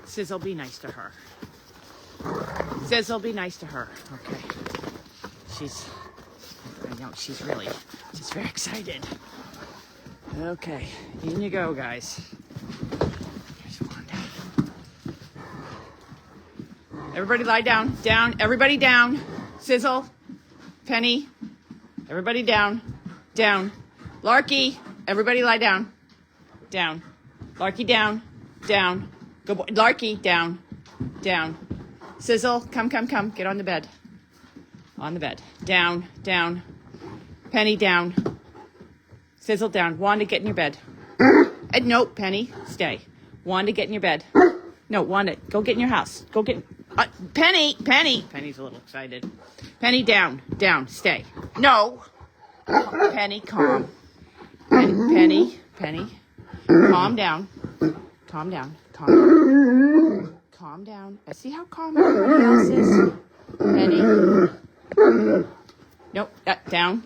Sizzle, be nice to her. Sizzle, be nice to her. Okay. I know, she's very excited. Okay, in you go, guys. Here's Wanda. Everybody lie down. Down. Everybody down. Sizzle. Penny. Everybody down. Down. Larky. Everybody lie down. Down. Larky down. Down. Good boy. Larky, down. Down. Sizzle, come. Get on the bed. On the bed. Down. Penny, down. Sizzle, down. Wanda, get in your bed. No, Penny, stay. Wanda, get in your bed. No, Wanda, go get in your house. Go get... Penny! Penny's a little excited. Penny, down. Stay. No! Penny, calm. Penny. Calm down. Calm down. I see how calm everybody else is. Penny. Nope. Down.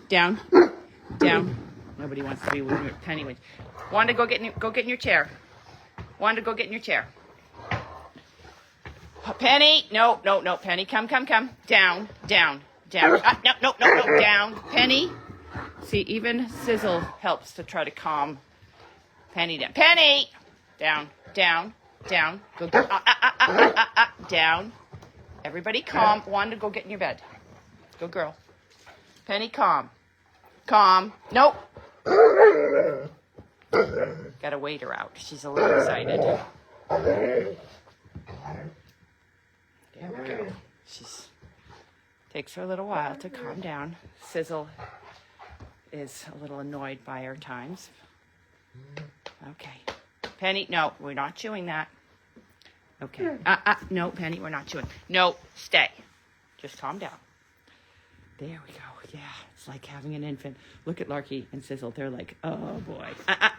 Nobody wants to be with Penny. Wanda, go get in your chair. Wanda, go get in your chair. Penny. No. Penny, come. Down. No. Down. Penny. See, even Sizzle helps to try to calm Penny down. Penny. Down. Go. Down. Everybody calm. Wanda, go get in your bed. Go, girl. Penny, calm. Nope. Gotta wait her out. She's a little excited. There we go. Takes her a little while to calm down. Sizzle is a little annoyed by her times. Okay. Penny, no, we're not chewing that. Okay. No, Penny, we're not chewing. No, stay. Just calm down. There we go. Yeah, it's like having an infant. Look at Larky and Sizzle. They're like, oh, boy.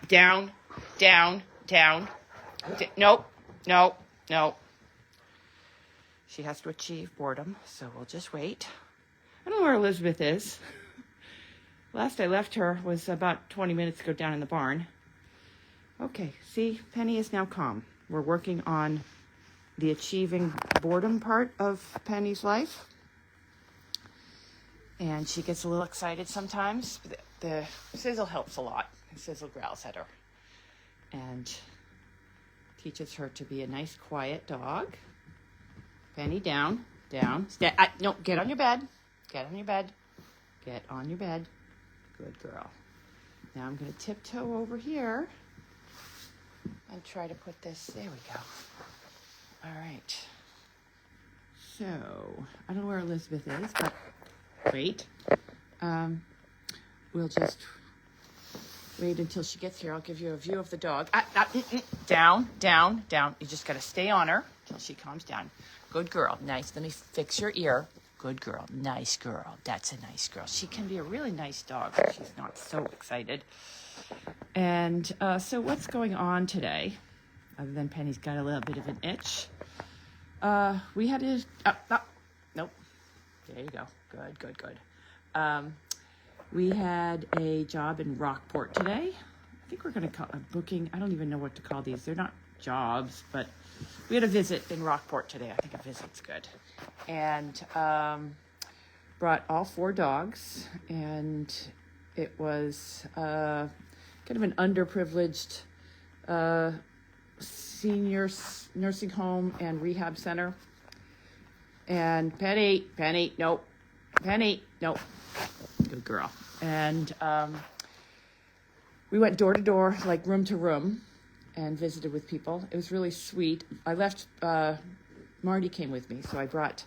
Down. No. She has to achieve boredom, so we'll just wait. I don't know where Elizabeth is. Last I left her was about 20 minutes ago down in the barn. Okay, see, Penny is now calm. We're working on the achieving boredom part of Penny's life. And she gets a little excited sometimes. The Sizzle helps a lot. Sizzle growls at her. And teaches her to be a nice, quiet dog. Penny, down. Stay. No, get on your bed. Get on your bed. Good girl. Now I'm going to tiptoe over here and try to put this. There we go. All right. So, I don't know where Elizabeth is, but wait. We'll just wait until she gets here. I'll give you a view of the dog. Down. You just got to stay on her until she calms down. Good girl. Nice. Let me fix your ear. Good girl. Nice girl. That's a nice girl. She can be a really nice dog if she's not so excited. And so what's going on today? Other than Penny's got a little bit of an itch. We had to... Nope. There you go. Good. We had a job in Rockport today. I think we're going to call a booking. I don't even know what to call these. They're not jobs, but we had a visit in Rockport today. I think a visit's good. And brought all 4 dogs. And it was kind of an underprivileged senior nursing home and rehab center. And Penny, nope. Good girl. And we went door to door, like room to room, and visited with people. It was really sweet. I left, Marty came with me, so I brought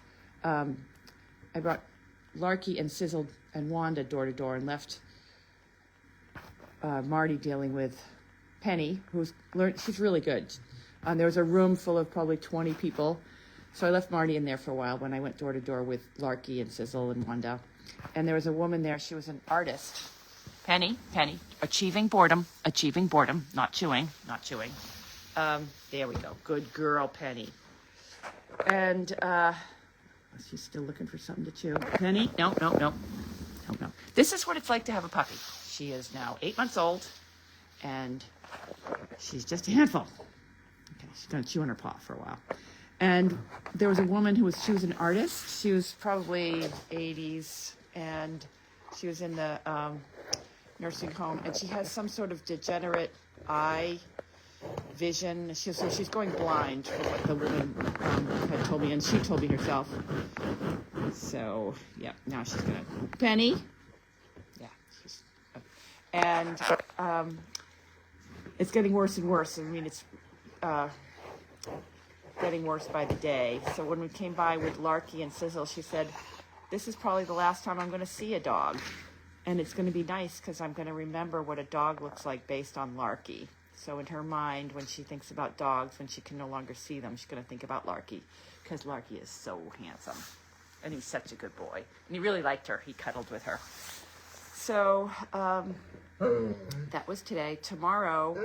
Larky and Sizzle and Wanda door to door and left Marty dealing with Penny, who's learned, she's really good. There was a room full of probably 20 people. So I left Marty in there for a while when I went door to door with Larky and Sizzle and Wanda. And there was a woman there. She was an artist. Penny, achieving boredom, not chewing. There we go. Good girl, Penny. And she's still looking for something to chew. Penny, no. This is what it's like to have a puppy. She is now 8 months old, and she's just a handful. Okay, she's going to chew on her paw for a while. And there was a woman she was an artist. She was probably 80s, and she was in the nursing home, and she has some sort of degenerate eye vision. So she's going blind, for what the woman had told me, and she told me herself. So, yeah, now she's going to... Penny? Yeah. And it's getting worse and worse. I mean, it's getting worse by the day. So when we came by with Larky and Sizzle, she said, this is probably the last time I'm going to see a dog. And it's going to be nice because I'm going to remember what a dog looks like based on Larky. So in her mind, when she thinks about dogs, when she can no longer see them, she's going to think about Larky, because Larky is so handsome. And he's such a good boy. And he really liked her. He cuddled with her. So that was today. Tomorrow,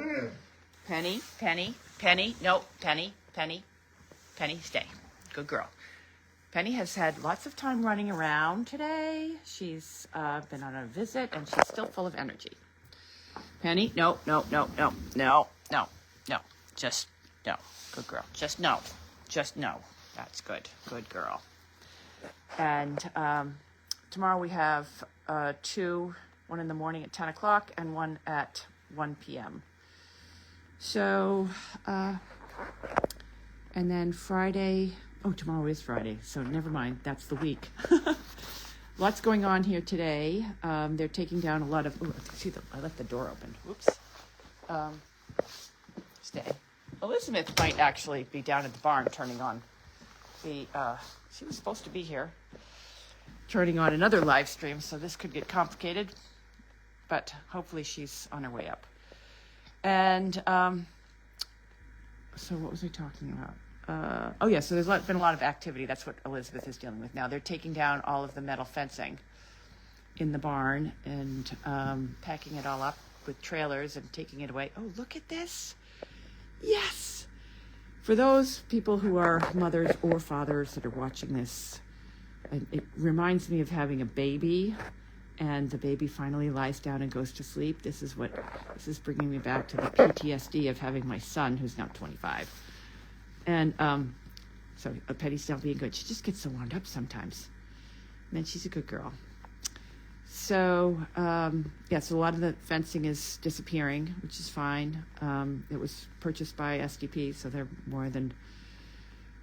Penny, stay. Good girl. Penny has had lots of time running around today. She's been on a visit, and she's still full of energy. Penny, no. Just no. Good girl. Just no. That's good. Good girl. And tomorrow we have two, one in the morning at 10 o'clock and one at 1 p.m. So, and then Friday, tomorrow is Friday, so never mind, that's the week. Lots going on here today. They're taking down a lot of, I left the door open. Whoops. Stay. Elizabeth might actually be down at the barn turning on she was supposed to be here, turning on another live stream, so this could get complicated, but hopefully she's on her way up. And so what was I talking about? So there's been a lot of activity. That's what Elizabeth is dealing with now. They're taking down all of the metal fencing in the barn and packing it all up with trailers and taking it away. Oh, look at this. Yes. For those people who are mothers or fathers that are watching this, it reminds me of having a baby, and the baby finally lies down and goes to sleep. This is bringing me back to the PTSD of having my son, who's now 25. And so Penny's not being good. She just gets so wound up sometimes. And then she's a good girl. So, so a lot of the fencing is disappearing, which is fine. It was purchased by SDP, so they're more than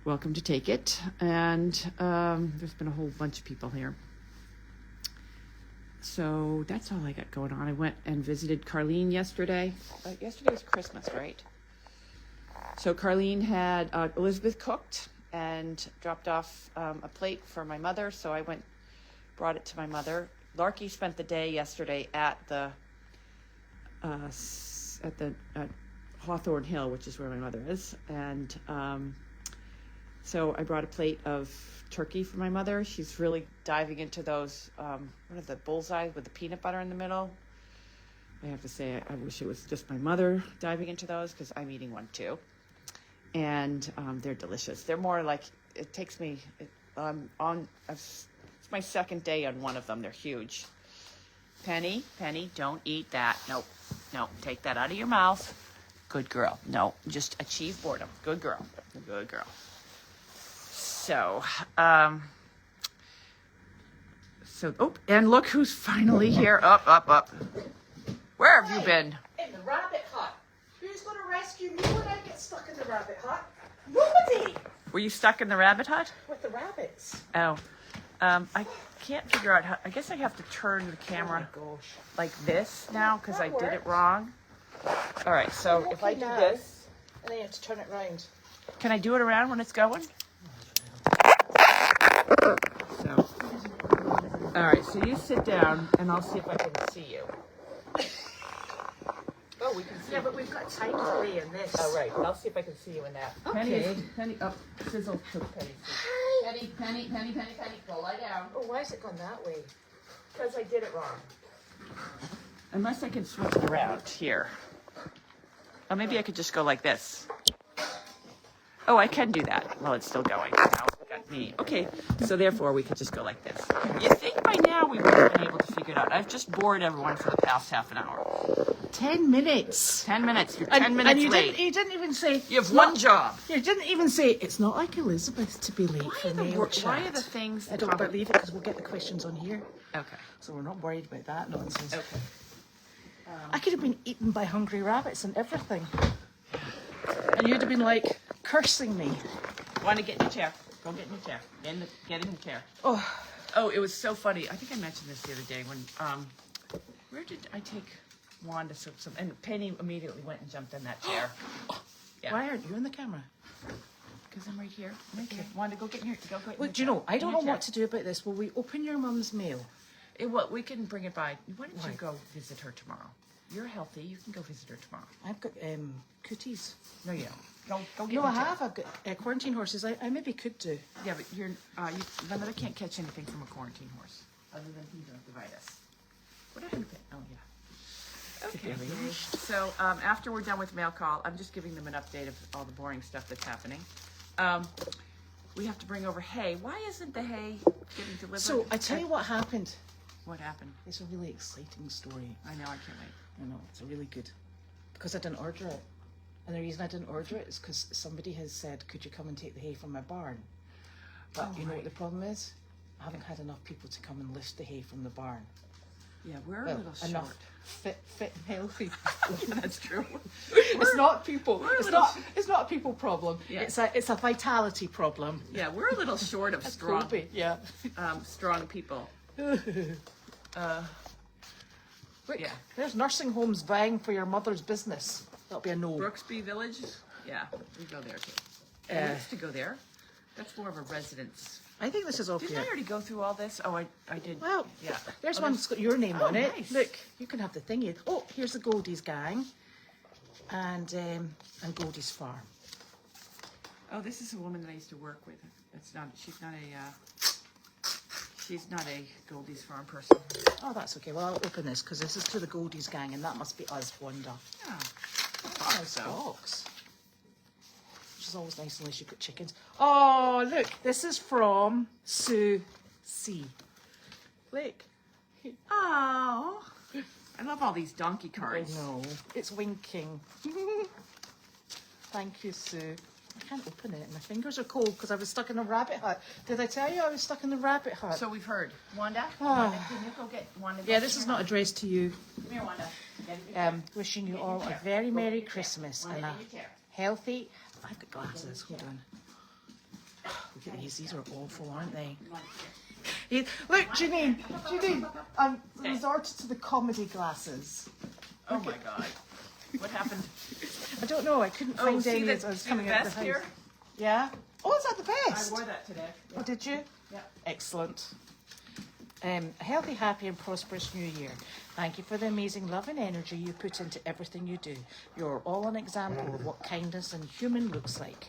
welcome to take it. And there's been a whole bunch of people here. So that's all I got going on. I went and visited Carlene yesterday. Yesterday was Christmas, right? So Carlene had Elizabeth cooked and dropped off a plate for my mother. So I brought it to my mother. Larky spent the day yesterday at the Hawthorne Hill, which is where my mother is, and so I brought a plate of turkey for my mother. She's really diving into those. What are the bullseyes with the peanut butter in the middle? I have to say, I wish it was just my mother diving into those, because I'm eating one too, and they're delicious. They're more like, it takes me it's my second day on one of them. They're huge. Penny, don't eat that. No, take that out of your mouth. Good girl. No, just achieve boredom. Good girl. So, and look who's finally here. Up. Where have you been? In the rabbit hut. Who's going to rescue me when I get stuck in the rabbit hut? Nobody. Were you stuck in the rabbit hut? With the rabbits. Oh. I can't figure out how. I guess I have to turn the camera like this now because I did it wrong. All right, so if I do this, and then you have to turn it around. Can I do it around when it's going? So, all right, so you sit down, and I'll see if I can see you. Oh, Oh, we can see. Yeah, but we've got time to lay in this. Oh, right. I'll see if I can see you in that. Okay. Penny, oh, Sizzle took Penny. Penny, go lie down. Oh, why has it gone that way? Because I did it wrong. Unless I can switch it around here. Oh, maybe I could just go like this. Oh, I can do that. Well, it's still going. Now it's got me. Okay, so therefore we could just go like this. You think by now we would have been able to figure it out. I've just bored everyone for the past half an hour. 10 minutes. 10 minutes. You're 10 minutes and you late. You didn't even say... You have one job. You didn't even say, it's not like Elizabeth to be late for mail chat. Why are the things... I don't believe it because we'll get the questions on here. Okay. So we're not worried about that nonsense. Okay. I could have been eaten by hungry rabbits and everything. And you'd have been like cursing me. Want to get in your chair? Go get in your chair. Get in your chair. Oh, it was so funny. I think I mentioned this the other day when where did I take Wanda? And Penny immediately went and jumped in that chair. Yeah. Why aren't you in the camera? Because I'm right here. Okay. Wanda, go get in your. Go get in Well, your do you chair. know? I don't In know your what to do about this. Will we open your mum's mail? Well, we can bring it by. Why don't Why? you go visit her tomorrow? You're healthy. You can go visit her tomorrow. I've got cooties. No, you don't. Go get. No, in I your chair. have. I've got quarantine horses. I maybe could do. Yeah, but my mother can't catch anything from a quarantine horse other than conjunctivitis. What happened? Oh, yeah. Okay. So after we're done with mail call, I'm just giving them an update of all the boring stuff that's happening. We have to bring over hay. Why isn't the hay getting delivered? So I tell you what happened. What happened? It's a really exciting story. I know. I can't wait. I know, it's a really good. Because I didn't order it. And the reason I didn't order it is because somebody has said, could you come and take the hay from my barn? But you know what the problem is? I haven't had enough people to come and lift the hay from the barn. Yeah, we're Well, a little short. enough fit and healthy. That's true. It's not people. It's not a people problem. Yeah. It's a vitality problem. Yeah, we're a little short of strong, Kobe, yeah. strong people. Look, Yeah. there's nursing homes vying for your mother's business. That'll be a no. Brooksby Village. Yeah, we go there too. We used to go there. That's more of a residence. I think this is all Didn't here. I already go through all this? Oh, I did. Well, yeah. there's Oh, one that's got your name on it. nice. Look, you can have the thingy. Oh, here's the Goldy's gang, and Goldy's farm. Oh, this is a woman that I used to work with. She's not a Goldie's farm person. Oh, that's okay. Well, I'll open this because this is to the Goldy's gang, and that must be us, Wanda. Yeah. Nice box. Which is always nice unless you've got chickens. Oh, look, this is from Sue C. Look. Oh, I love all these donkey I cards. know. It's winking. Thank you, Sue. I can't open it. My fingers are cold because I was stuck in a rabbit hut. Did I tell you I was stuck in the rabbit hut? So we've heard. Wanda, Ah. Wanda, can you go get Wanda? Yeah, this is not addressed to you. Come here, Wanda. Get in your chair. Wishing you all a very Merry Christmas Wanda, and a in your chair. healthy... I've got glasses. Hold on. Look at these. These are awful, aren't they? Look, Janine, I've resorted to the comedy glasses. Oh my God. What happened? I don't know. I couldn't find any as I was coming out of the vest house. here? Yeah. Oh, is that the I best? wore that today. Oh, did you? Yeah. Excellent. A healthy, happy and prosperous new year. Thank you for the amazing love and energy you put into everything you do. You're all an example of what kindness and human looks like.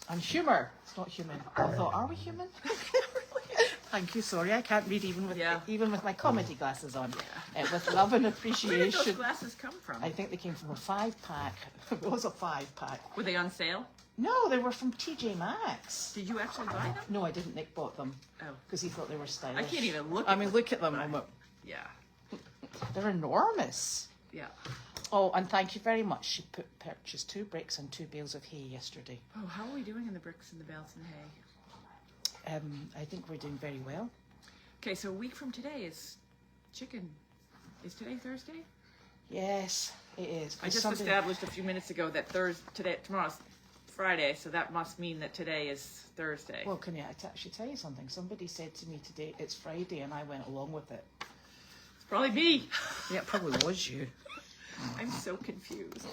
And humour. It's not human. I thought, are we human? Thank you. Sorry, I can't read even with my comedy glasses on. With love and Where did those appreciation. glasses come from? I think they came from a 5-pack. It was a 5-pack. Were they on sale? No, they were from TJ Maxx. Did you actually buy them? No, I didn't. Nick bought them Oh. because he thought they were stylish. I can't even look I at mean, them. look at them. I'm a, Yeah. they're enormous. Yeah. Oh, and thank you very much. She purchased 2 bricks and 2 bales of hay yesterday. Oh, how are we doing in the bricks and the bales and hay? I think we're doing very well. Okay, so a week from today is chicken. Is today Thursday? Yes, it is. I just established a few minutes ago that tomorrow's Friday, so that must mean that today is Thursday. Well, can I actually tell you something? Somebody said to me today, it's Friday, and I went along with it. It's probably me. Yeah, it probably was you. I'm so confused.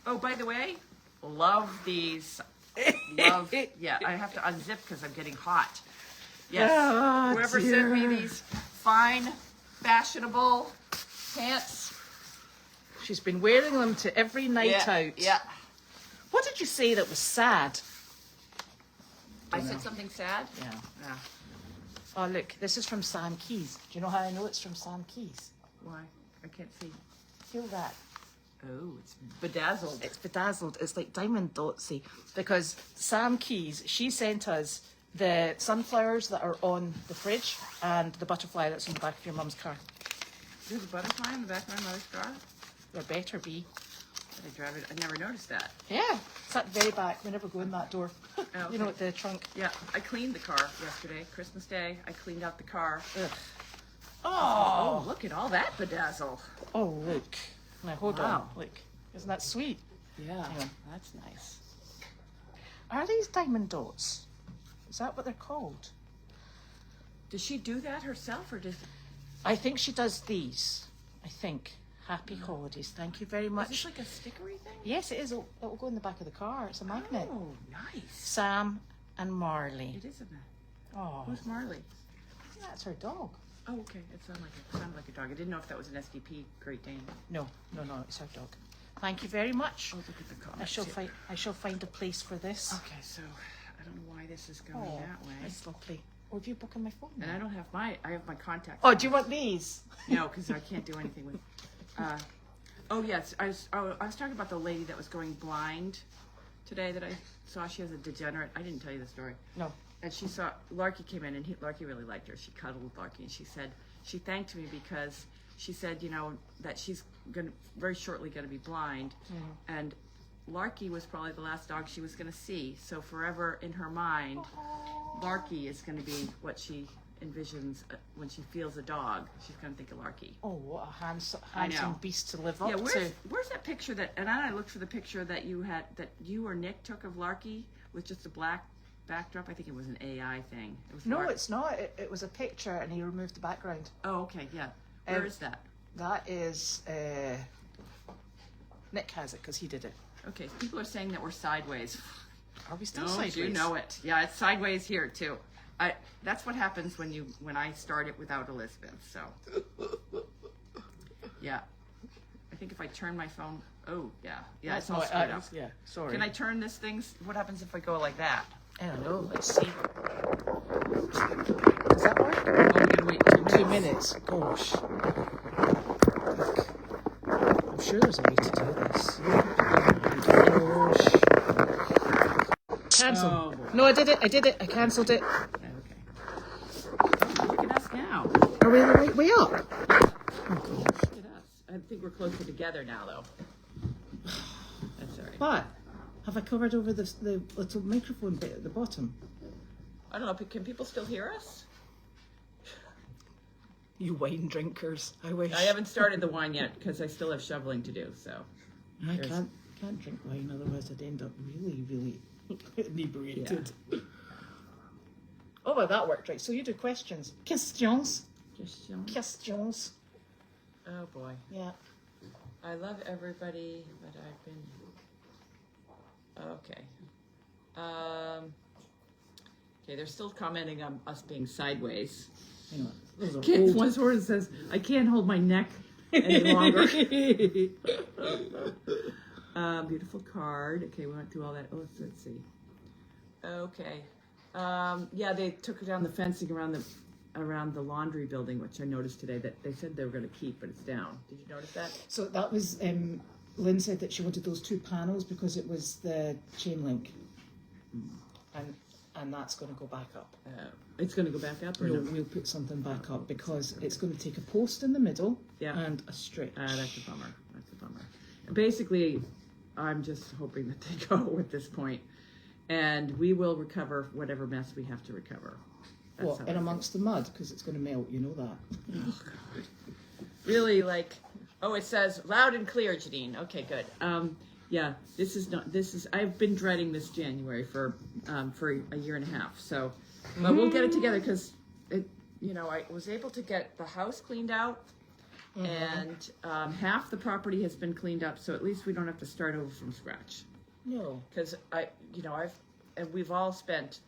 Oh, by the way, love these. Love. Yeah, I have to unzip because I'm getting hot. Yes. Oh, Whoever dear. sent me these fine, fashionable pants. She's been wearing them to every night out. Yeah. What did you say that was sad? I said something sad? Yeah. Yeah. Oh, look, this is from Sam Keys. Do you know how I know it's from Sam Keys? Why? I can't see. Feel that. Oh, it's bedazzled. It's bedazzled. It's like diamond dotsy. Because Sam Keys, she sent us the sunflowers that are on the fridge and the butterfly that's in the back of your mum's car. There's a butterfly in the back of my mother's car? There better be. Did I drive it? I never noticed that. Yeah, it's at the very back. We never go in that door. Oh, okay. You know, at the trunk. Yeah, I cleaned the car yesterday, Christmas Day. I cleaned out the car. Ugh. Oh, look at all that bedazzle. Oh, look. Now, hold Wow. on. Look. Isn't that sweet? Yeah, Hang on. that's nice. Are these diamond dots? Is that what they're called? Does she do that herself, or does... I think she does these. I think. Happy holidays. Thank you very much. Is this like a stickery thing? Yes, it is. It'll go in the back of the car. It's a magnet. Oh, nice. Sam and Marley. It is a man. Oh, Who's Marley? that's her dog. Oh, okay. It sounded like a dog. I didn't know if that was an SDP Great Dane. No, it's her dog. Thank you very much. Oh, look at the comments. I shall find a place for this. Okay, so I don't know why this is going Oh, that way. that's lovely. Oh, have you booked on my phone? And I don't have I have my contacts. Oh, do you want these? No, because I can't do anything with. Oh yes, I was talking about the lady that was going blind today that I saw. She has a degenerate. I didn't tell you the story. No. And she saw Larky came in, and Larky really liked her. She cuddled with Larky, and she said she thanked me because she said, you know, that she's very shortly gonna be blind, and Larky was probably the last dog she was gonna see. So forever in her mind, Larky is gonna be what she envisions when she feels a dog. She's gonna think of Larky. Oh, what a handsome know. beast to live up Yeah, to. where's that picture that? And I looked for the picture that you or Nick took of Larky with just a black backdrop. I think it was an AI thing. It was No, it's not. It was a picture, and he removed the background. Oh, okay, yeah. Where is that? That is Nick has it because he did it. Okay, people are saying that we're sideways. Are we still Don't sideways? you know it? Yeah, it's sideways here too. That's what happens when I start it without Elizabeth. So, yeah. I think if I turn my phone, That's it's all not- screwed up. Yeah, sorry. Can I turn this thing? What happens if I go like that? I don't know. Let's see. Does that work? Oh, we're gonna wait 2 minutes. Gosh. Look. I'm sure there's a way to do this. Gosh. Cancel. Oh, boy. No, I did it. I cancelled it. Okay. Look at us now. Are we the right way up? Oh, gosh. Look at us. I think we're closer together now, though. That's all right. What? Have I covered over the little microphone bit at the bottom? I don't know. Can people still hear us? You wine drinkers. I wish. I haven't started the wine yet because I still have shoveling to do. So. I can't drink wine, otherwise I'd end up really, really inebriated. Yeah. Oh, well, that worked, right. So you do questions. Questions. Just Questions. Oh boy. Yeah. I love everybody, but I've been okay. Okay, they're still commenting on us being sideways. Hang on. Those are Kid, old. one person says, "I can't hold my neck any longer." Beautiful card. Okay, we went through all that. Oh, let's see. Okay. Yeah, they took down the fencing around the laundry building, which I noticed today that they said they were going to keep, but it's down. Did you notice that? So that was, Lynn said that she wanted those 2 panels because it was the chain link. And that's going to go back up. It's going to go back up, or No, no? we'll put something back up because it's going to take a post in the middle and a stretch. That's a bummer. That's a bummer. Basically, I'm just hoping that they go at this point, and we will recover whatever mess we have to recover. That's What, how I in feel. amongst the mud? Because it's going to melt, you know that. Oh, God. Really, like, oh, it says loud and clear, Janine. Okay, good. Yeah, I've been dreading this January for a year and a half. So, but we'll get it together because I was able to get the house cleaned out, and half the property has been cleaned up. So at least we don't have to start over from scratch. No. Because we've all spent,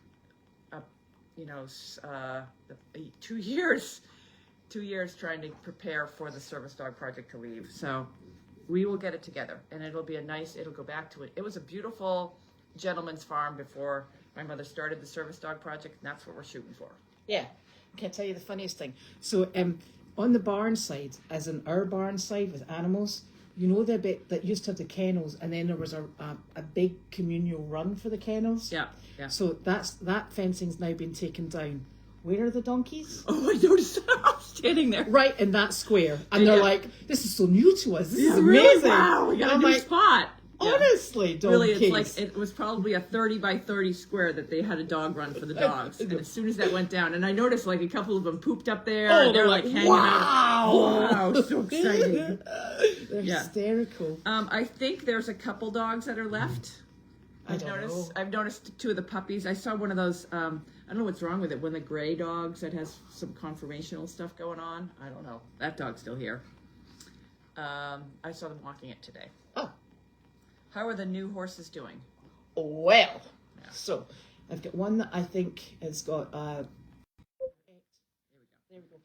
2 years trying to prepare for the service dog project to leave. So we will get it together, and it'll be it'll go back to it. It was a beautiful gentleman's farm before my mother started the service dog project, and that's what we're shooting for. Yeah. Can I tell you the funniest thing? So on the barn side, as in our barn side with animals, you know the bit that used to have the kennels, and then there was a big communal run for the kennels? Yeah, yeah. So that fencing's now been taken down. Where are the donkeys? Oh, I noticed that. I'm standing there. Right in that square. And they're like, this is so new to us. This is amazing. Really? Wow, we got a new spot. Honestly, donkeys. Really, it's like, it was probably a 30 by 30 square that they had a dog run for the dogs. And as soon as that went down, and I noticed like a couple of them pooped up there. Oh, and they're like hanging out. Wow, so exciting. They're hysterical. I think there's a couple dogs that are left. I've noticed two of the puppies. I saw one of those, I don't know what's wrong with it, one of the gray dogs that has some conformational stuff going on. I don't know. That dog's still here. I saw them walking it today. Oh. How are the new horses doing? Well, so I've got one that I think has got. There we go.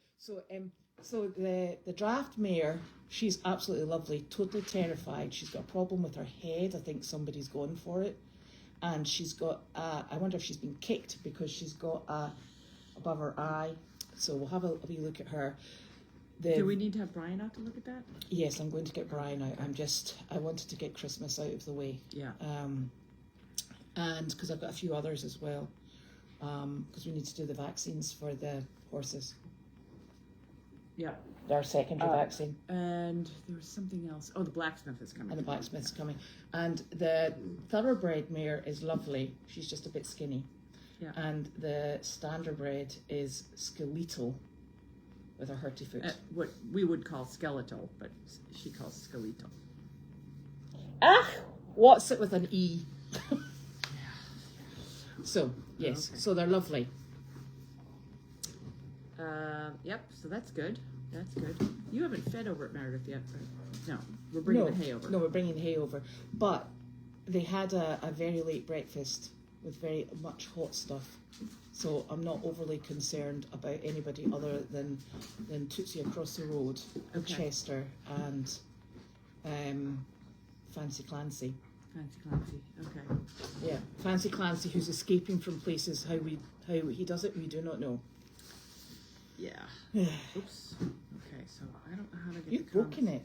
So the draft mare, she's absolutely lovely, totally terrified. She's got a problem with her head. I think somebody's going for it, and she's got. I wonder if she's been kicked because she's got above her eye. So we'll have a wee look at her. Do we need to have Brian out to look at that? Yes, I'm going to get Brian out. I wanted to get Christmas out of the way. Yeah. And because I've got a few others as well. Because we need to do the vaccines for the horses. Yeah. Our secondary vaccine. And there was something else. Oh, the blacksmith is coming. And the blacksmith's coming. And the thoroughbred mare is lovely. She's just a bit skinny. Yeah. And the standardbred is skeletal. With a hurty foot. What we would call skeletal, but she calls skeletal. What's it with an E? So, yes. Okay. So they're lovely. Yep, so that's good. That's good. You haven't fed over at Meredith yet, right? No, we're bringing the hay over. No, we're bringing the hay over. But they had a very late breakfast with very much hot stuff. So I'm not overly concerned about anybody other than Tootsie across the road, Chester, and Fancy Clancy. Fancy Clancy, okay. Yeah, Fancy Clancy, who's escaping from places. How he does it, we do not know. Yeah. Oops. Okay, so I don't know how to get You've the comments. broken it.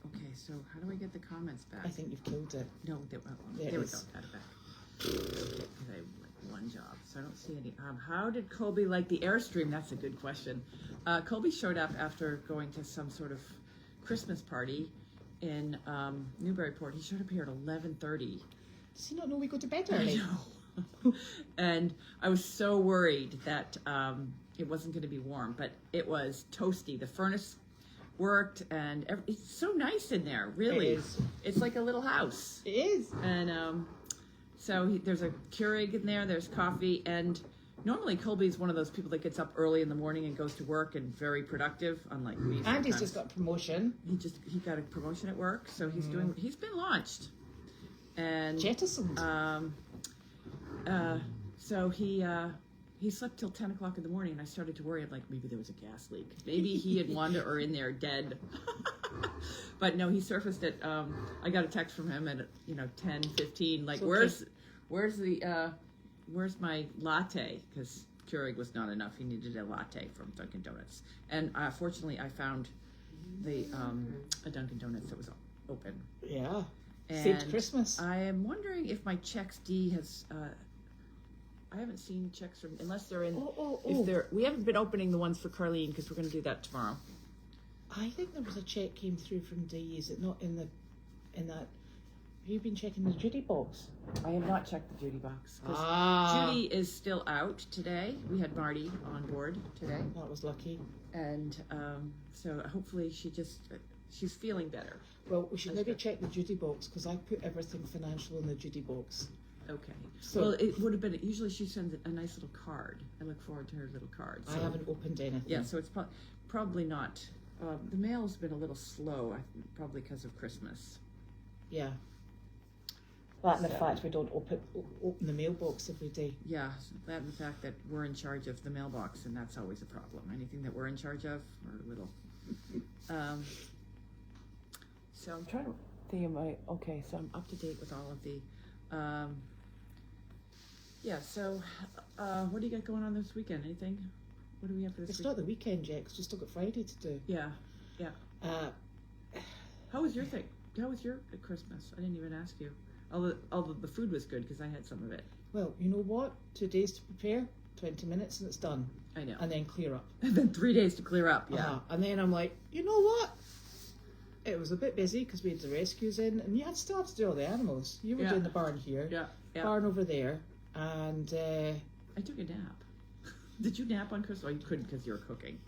Okay, so how do I get the comments back? I think you've killed it. No, there we go. Got it back. Okay, one job, so I don't see any. How did Colby like the Airstream? That's a good question. Colby showed up after going to some sort of Christmas party in Newburyport. He showed up here at 11:30. Does he not know we go to bed early? No. And I was so worried that it wasn't going to be warm, but it was toasty. The furnace worked, and it's so nice in there. Really, it is. It's like a little house. It is. And so there's a Keurig in there. There's coffee, and normally Colby's one of those people that gets up early in the morning and goes to work and very productive, unlike me. And he's just got a promotion. He got a promotion at work, so he's been launched. And jettisoned. So he slept till 10 o'clock in the morning, and I started to worry. I'm like, maybe there was a gas leak. Maybe he and Wanda are in there dead. But no, he surfaced it. I got a text from him at 10:15. Like, where's my latte? Because Keurig was not enough. He needed a latte from Dunkin' Donuts. And fortunately, I found a Dunkin' Donuts that was open. Yeah. And saved Christmas. I am wondering if my checks D has. I haven't seen checks from unless they're in. If they're, we haven't been opening the ones for Carlene because we're going to do that tomorrow. I think there was a check came through from D. Is it not in that? Have you been checking the Judy box? I have not checked the Judy box. Judy is still out today. We had Marty on board today. That was lucky. And so hopefully she's feeling better. Well, we should maybe check the Judy box because I put everything financial in the Judy box. Okay. So it would have been, usually she sends a nice little card. I look forward to her little card. So, I haven't opened anything. Yeah, so it's probably not. The mail's been a little slow, probably because of Christmas. Yeah. That and the fact we don't open the mailbox every day. Yeah, that and the fact that we're in charge of the mailbox, and that's always a problem. Anything that we're in charge of, we're a little. So I'm trying to think of my, okay, so I'm up to date with all of the, yeah, so, what do you got going on this weekend? Anything? What do we have for this It's week? not the weekend yet, 'cause we still got Friday to do. Yeah, yeah. How was your thing? How was your Christmas? I didn't even ask you. Although the food was good because I had some of it. Well, you know what? 2 days to prepare, 20 minutes and it's done. I know. And then clear up. And then 3 days to clear up. Yeah. And then I'm like, you know what? It was a bit busy because we had the rescues in, and you still have to do all the animals. You were Yeah. doing the barn here, Yeah. Yeah. barn over there, and I took a nap. Did you nap on Christmas? Oh, you couldn't because you were cooking.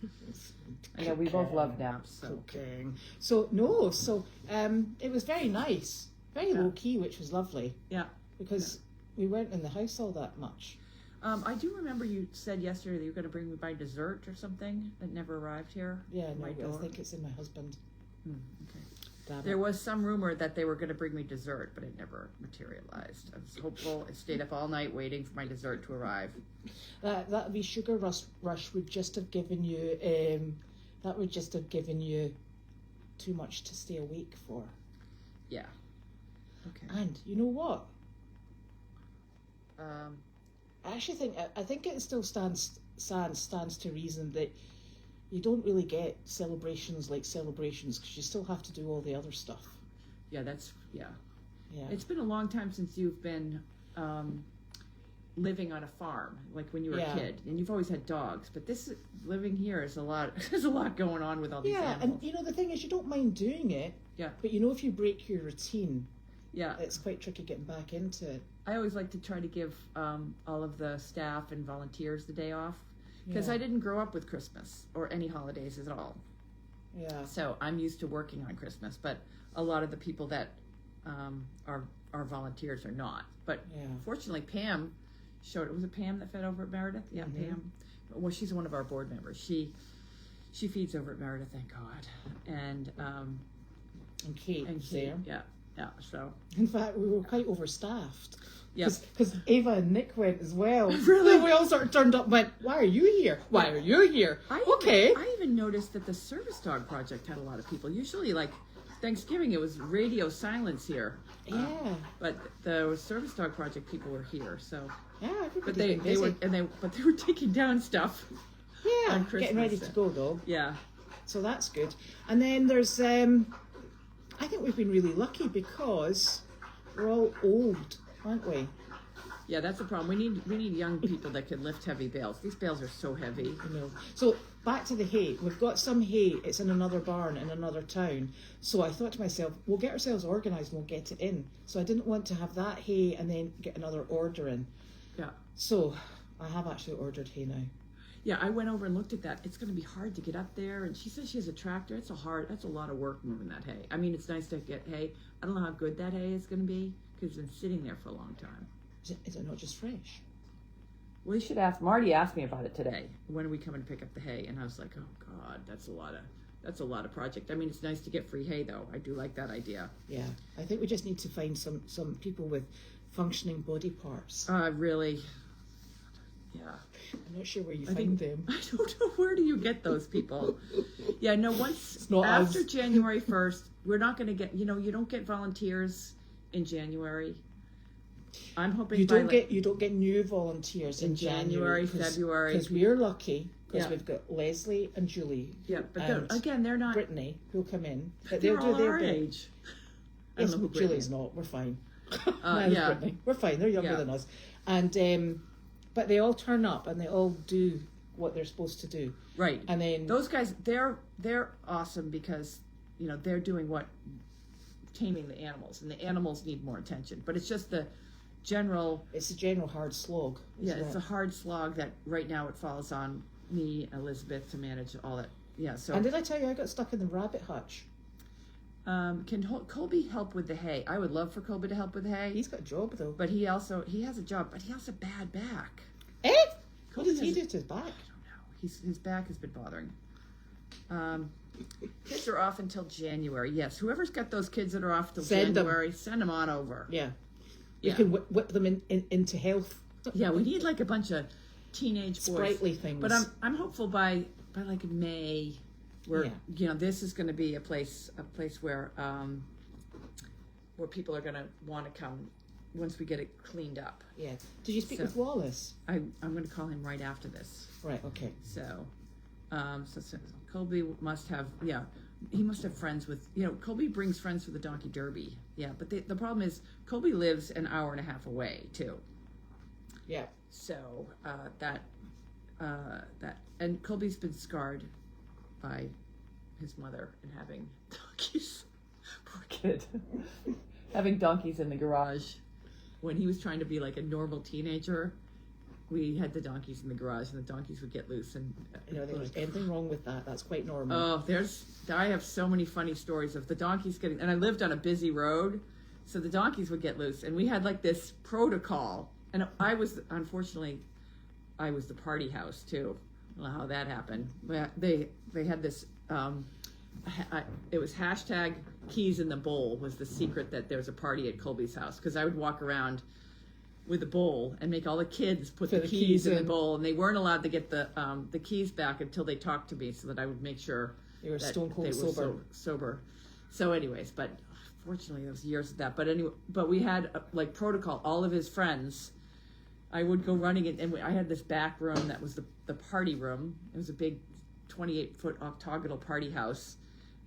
I know we both love naps. So. cooking. So no, so it was very nice, very Yeah. low key, which was lovely Yeah. because we weren't in the house all that much. I do remember you said yesterday that you were going to bring me by dessert or something that never arrived here. Yeah, no, My I door. think it's in my husband. Okay. Damn There it. was some rumor that they were going to bring me dessert, but it never materialized. I was hopeful. I stayed up all night waiting for my dessert to arrive. That wee sugar rush would just have given you that would just have given you too much to stay awake for. Yeah. Okay. And you know what? Um, I think it still stands to reason that you don't really get celebrations like celebrations because you still have to do all the other stuff. yeah, Yeah. It's been a long time since you've been living on a farm, like when you were Yeah. a kid, and you've always had dogs. But living here is a lot. There's a lot going on with all these Yeah, animals. and the thing is, you don't mind doing it. Yeah. But if you break your routine, Yeah, it's quite tricky getting back into it. I always like to try to give all of the staff and volunteers the day off because Yeah. I didn't grow up with Christmas or any holidays at all. Yeah. So I'm used to working on Christmas, but a lot of the people that are volunteers are not. But Yeah. fortunately, Pam showed. Was it Pam that fed over at Meredith? Yeah, Mhm. Pam. Well, she's one of our board members. She feeds over at Meredith, thank God. And Kate was there. yeah. So In fact, we were quite overstaffed. yeah. Because Ava and Nick went as well. Really? Then we all sort of turned up and went, why are you here? Why are you here? Okay. I even noticed that the Service Dog Project had a lot of people. Usually, like Thanksgiving, it was radio silence here. Yeah. But the Service Dog Project people were here, so. Yeah, But everybody's they been busy. were taking down stuff. Yeah, on getting ready Christmas. to go though. Yeah. So that's good. And then there's, I think we've been really lucky because we're all old, aren't we? Yeah, that's the problem. We need young people that can lift heavy bales. These bales are so heavy. So back to the hay. We've got some hay. It's in another barn in another town. So I thought to myself, we'll get ourselves organised and we'll get it in. So I didn't want to have that hay and then get another order in. Yeah. So I have actually ordered hay now. Yeah, I went over and looked at that. It's going to be hard to get up there, and she says she has a tractor. That's a lot of work moving that hay. I mean, it's nice to get hay. I don't know how good that hay is going to be because it's been sitting there for a long time. Is it not just fresh? Well, you should ask. Marty asked me about it today. When are we coming to pick up the hay? And I was like, oh God, that's a lot of project. I mean, it's nice to get free hay though. I do like that idea. Yeah, I think we just need to find some people with functioning body parts. Really. Yeah. I'm not sure where you find them. I don't know, where do you get those people? Yeah, no, It's not after us. January 1st, we're not going to get, you don't get volunteers in January. I'm hoping You don't get new volunteers in January, February. because we're lucky because Yeah. we've got Leslie and Julie. Yeah, but and they're not. Brittany who'll come in. But They're they'll all do their our bit. age. I don't Yes, know who Brittany Julie's is. not. We're fine. Yeah. Brittany. We're fine. They're younger Yeah. than us, and but they all turn up and they all do what they're supposed to do. Right. And then Those guys, they're awesome because they're doing what taming the animals, and the animals need more attention. But it's just the general. it's a general hard slog. Yeah, isn't it's it? a hard slog that right now it falls on me, Elizabeth, to manage all that. Yeah, so And did I tell you I got stuck in the rabbit hutch? can Colby help with the hay? I would love for Colby to help with the hay, He's got a job though. but he has a job, but he has a bad back. Eh? What Colby does he has- do to his back? I don't know. His back has been bothering. Kids are off until January. Yes, whoever's got those kids that are off till Send them. January, send them on over. Yeah. Yeah. You can whip them into health. Yeah, we need like a bunch of teenage boys. Sprightly things. But I'm hopeful by like May, Where this is going to be a place where people are going to want to come once we get it cleaned up. Yeah. Did you speak with Wallace? I'm going to call him right after this. Right. Okay. So, so Colby must have he must have friends with Colby brings friends for the Donkey Derby. Yeah, but the problem is Colby lives an hour and a half away too. Yeah. So that and Colby's been scarred by his mother and having donkeys. Poor kid. Having donkeys in the garage. When he was trying to be like a normal teenager, we had the donkeys in the garage, and the donkeys would get loose. And there's anything wrong with that. That's quite normal. Oh, I have so many funny stories of the donkeys getting. And I lived on a busy road, so the donkeys would get loose, and we had like this protocol. And unfortunately, I was the party house too. I don't know how that happened. But they had this. It was hashtag keys in the bowl was the secret that there was a party at Colby's house, because I would walk around with a bowl and make all the kids put the keys in the bowl, and they weren't allowed to get the keys back until they talked to me, so that I would make sure they were stone cold sober. So anyways, but fortunately there was years of that. But anyway, but we had like protocol. All of his friends, I would go running it, and I had this back room that was the party room. It was a big 28-foot octagonal party house.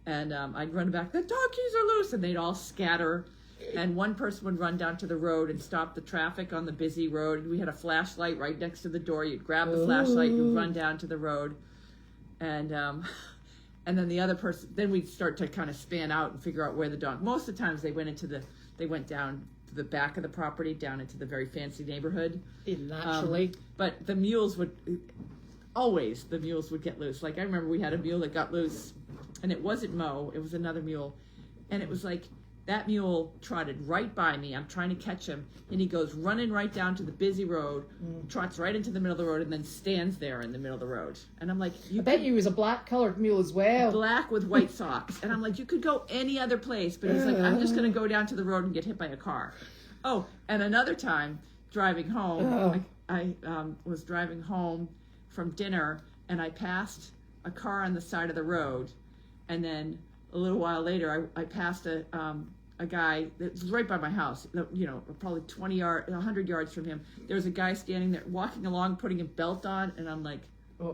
And I'd run back, the donkeys are loose, and they'd all scatter. And one person would run down to the road and stop the traffic on the busy road. We had a flashlight right next to the door. You'd grab the flashlight, you'd run down to the road. And then the other person, then we'd start to kind of span out and figure out where the dog. Most of the times they went down to the back of the property, down into the very fancy neighborhood. Naturally. But the mules would get loose. Like I remember we had a mule that got loose. And it wasn't Mo, it was another mule. And it was like, that mule trotted right by me. I'm trying to catch him. And he goes running right down to the busy road, trots right into the middle of the road, and then stands there in the middle of the road. And I'm like, I bet you was a black-colored mule as well. Black with white socks. And I'm like, you could go any other place. But he's like, I'm just going to go down to the road and get hit by a car. Oh, and another time, driving home, I was driving home from dinner, and I passed a car on the side of the road. And then a little while later, I passed a guy that was right by my house, probably 100 yards from him. There was a guy standing there, walking along, putting a belt on, and I'm like,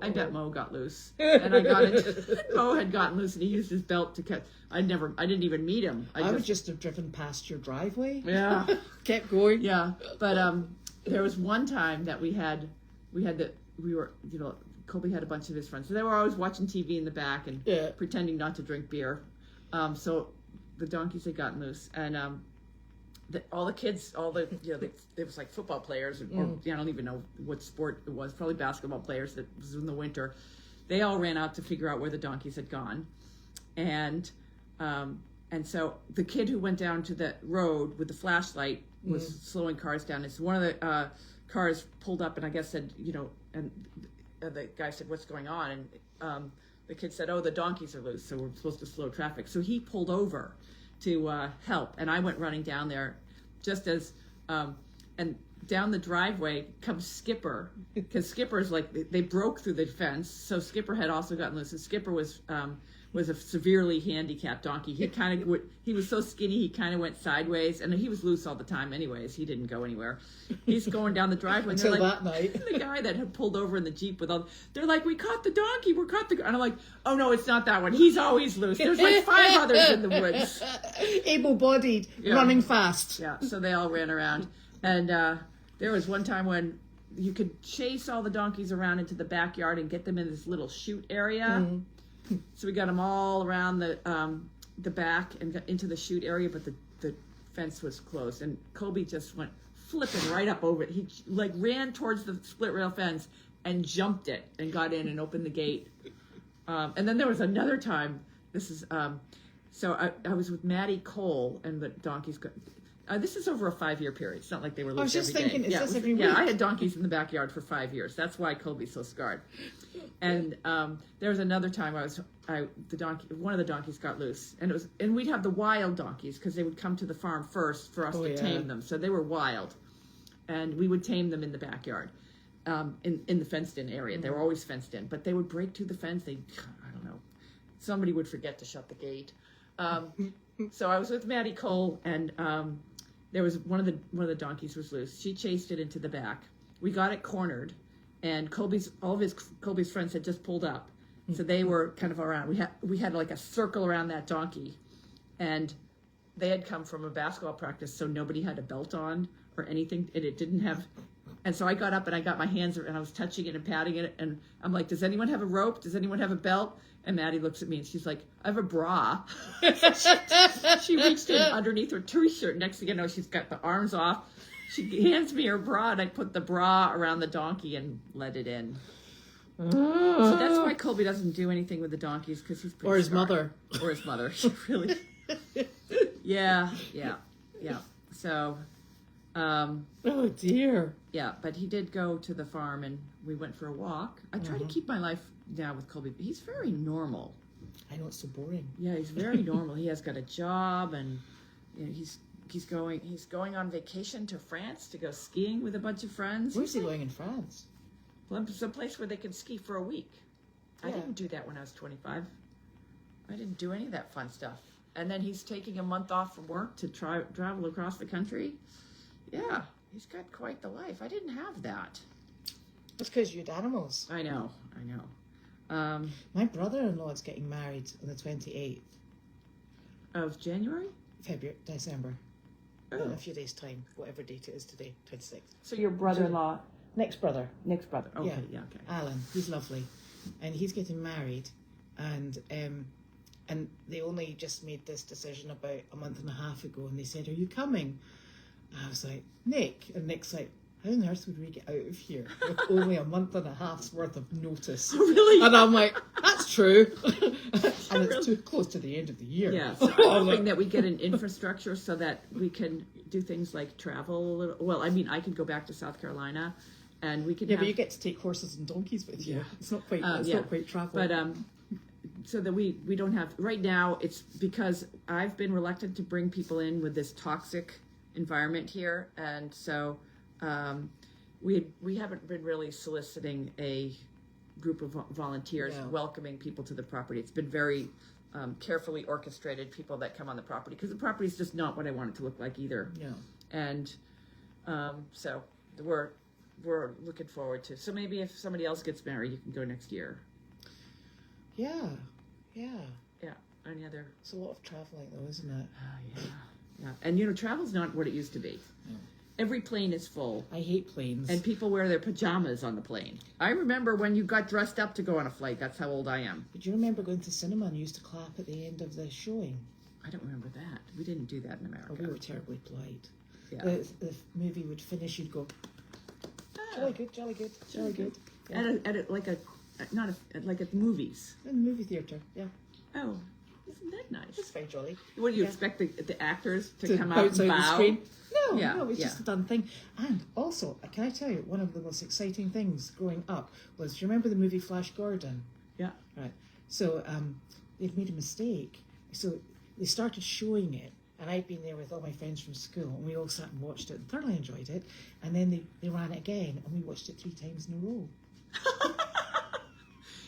I bet Mo got loose. And I got it. Mo had gotten loose, and he used his belt to catch. I didn't even meet him. I would just have driven past your driveway. Yeah. Kept going. Yeah. But there was one time that Colby had a bunch of his friends. So they were always watching TV in the back and pretending not to drink beer. So the donkeys had gotten loose. And all the kids, it was like football players, or I don't even know what sport it was, probably basketball players, that was in the winter. They all ran out to figure out where the donkeys had gone. And so the kid who went down to the road with the flashlight was slowing cars down. It's one of the cars pulled up, and I guess said, and the guy said, what's going on? And the kid said, the donkeys are loose, so we're supposed to slow traffic. So he pulled over to help, and I went running down there just as, and down the driveway comes Skipper, because Skipper's like, they broke through the fence, so Skipper had also gotten loose, and Skipper was a severely handicapped donkey. He was so skinny, he kind of went sideways, and he was loose all the time anyways. He didn't go anywhere. He's going down the driveway. Until that night. The guy that had pulled over in the Jeep they're like, we caught the donkey, and I'm like, oh no, it's not that one. He's always loose. There's like 5 others in the woods. Able-bodied, running fast. Yeah, so they all ran around. And there was one time when you could chase all the donkeys around into the backyard and get them in this little chute area. So we got them all around the back and got into the chute area, but the fence was closed, and Colby just went flipping right up over it. He like ran towards the split rail fence and jumped it and got in and opened the gate. And then there was another time. This is so I was with Maddie Cole, and the donkeys got. This is over a 5-year period. It's not like they were loose. I was just every day. thinking, is this every week? Yeah, I had donkeys in the backyard for 5 years. That's why Colby's so scarred. And there was another time one of the donkeys got loose, and we'd have the wild donkeys because they would come to the farm first for us to tame them. So they were wild, and we would tame them in the backyard, in the fenced-in area. They were always fenced in, but they would break through the fence. I don't know. somebody would forget to shut the gate. So I was with Maddie Cole, and there was one of the donkeys was loose. She chased it into the back. We got it cornered, and all of Colby's friends had just pulled up, so they were kind of around. We had like a circle around that donkey, and they had come from a basketball practice, so nobody had a belt on or anything, and it didn't have. And so I got up and I got my hands and I was touching it and patting it, and I'm like, "Does anyone have a rope? Does anyone have a belt?" And Maddie looks at me and she's like, "I have a bra." She reached in underneath her t-shirt. Next thing you know, she's got the arms off. She hands me her bra, and I put the bra around the donkey and let it in. So that's why Colby doesn't do anything with the donkeys, because he's pretty Or his smart. mother. Or his mother. Really. Yeah. So, Oh dear. yeah, but he did go to the farm and we went for a walk. I try to keep my life down with Colby. He's very normal. I know, it's so boring. Yeah, he's very normal. He has got a job, and you know, he's going on vacation to France to go skiing with a bunch of friends. Where's he going in France? Well, it's a place where they can ski for a week. I Yeah. didn't do that when I was 25. I didn't do any of that fun stuff. And then he's taking a month off from work to travel across the country. Yeah, he's got quite the life. I didn't have that. That's because you had animals. I know. My brother-in-law is getting married on the 28th Of January? December. Oh. In a few days' time, whatever date it is today, 26th. So your brother-in-law, Next brother, next brother. Okay, yeah, okay. Alan, he's lovely, and he's getting married, and they only just made this decision about a month and a half ago, and they said, "Are you coming?" And I was like, "Nick," and Nick's like, "How on earth would we get out of here with only a month and a half's worth of notice?" Really? And I'm like, "That's true," and it's too close to the end of the year. Yeah, so I'm hoping that we get an infrastructure so that we can do things like travel a little. Well, I mean, I could go back to South Carolina, and we could. Yeah, have, but you get to take horses and donkeys with you. Yeah. It's not quite. It's yeah. not quite travel. But so that we don't have right now. It's because I've been reluctant to bring people in with this toxic environment here, and so we haven't been really soliciting a group of volunteers No. welcoming people to the property. It's been very carefully orchestrated people that come on the property, because the property is just not what I want it to look like either. Yeah. And so we're looking forward to. So maybe if somebody else gets married, you can go next year. Yeah. Yeah. Any other? It's a lot of traveling, though, isn't it? Yeah. And you know, travel's not what it used to be. No. Every plane is full, I hate planes. and people wear their pajamas on the plane. I remember when you got dressed up to go on a flight. That's how old I am. But do you remember going to cinema and you used to clap at the end of the showing? I don't remember that. We didn't do that in America. Oh, we were terribly polite. Yeah. The movie would finish, you'd go, jolly good, jolly good, jolly good. Yeah. At a like a not a like at movies. In the movie theatre, yeah. Oh, isn't that nice? It's very jolly. What do you Yeah. expect the actors to To come out bounce and out the bow? screen. No, Yeah, no, it's yeah. just a done thing. And also, can I tell you, one of the most exciting things growing up was, do you remember the movie Flash Gordon? Yeah. Right. So they'd made a mistake. So they started showing it, and I'd been there with all my friends from school, and we all sat and watched it and thoroughly enjoyed it. And then they ran it again, and we watched it 3 times in a row.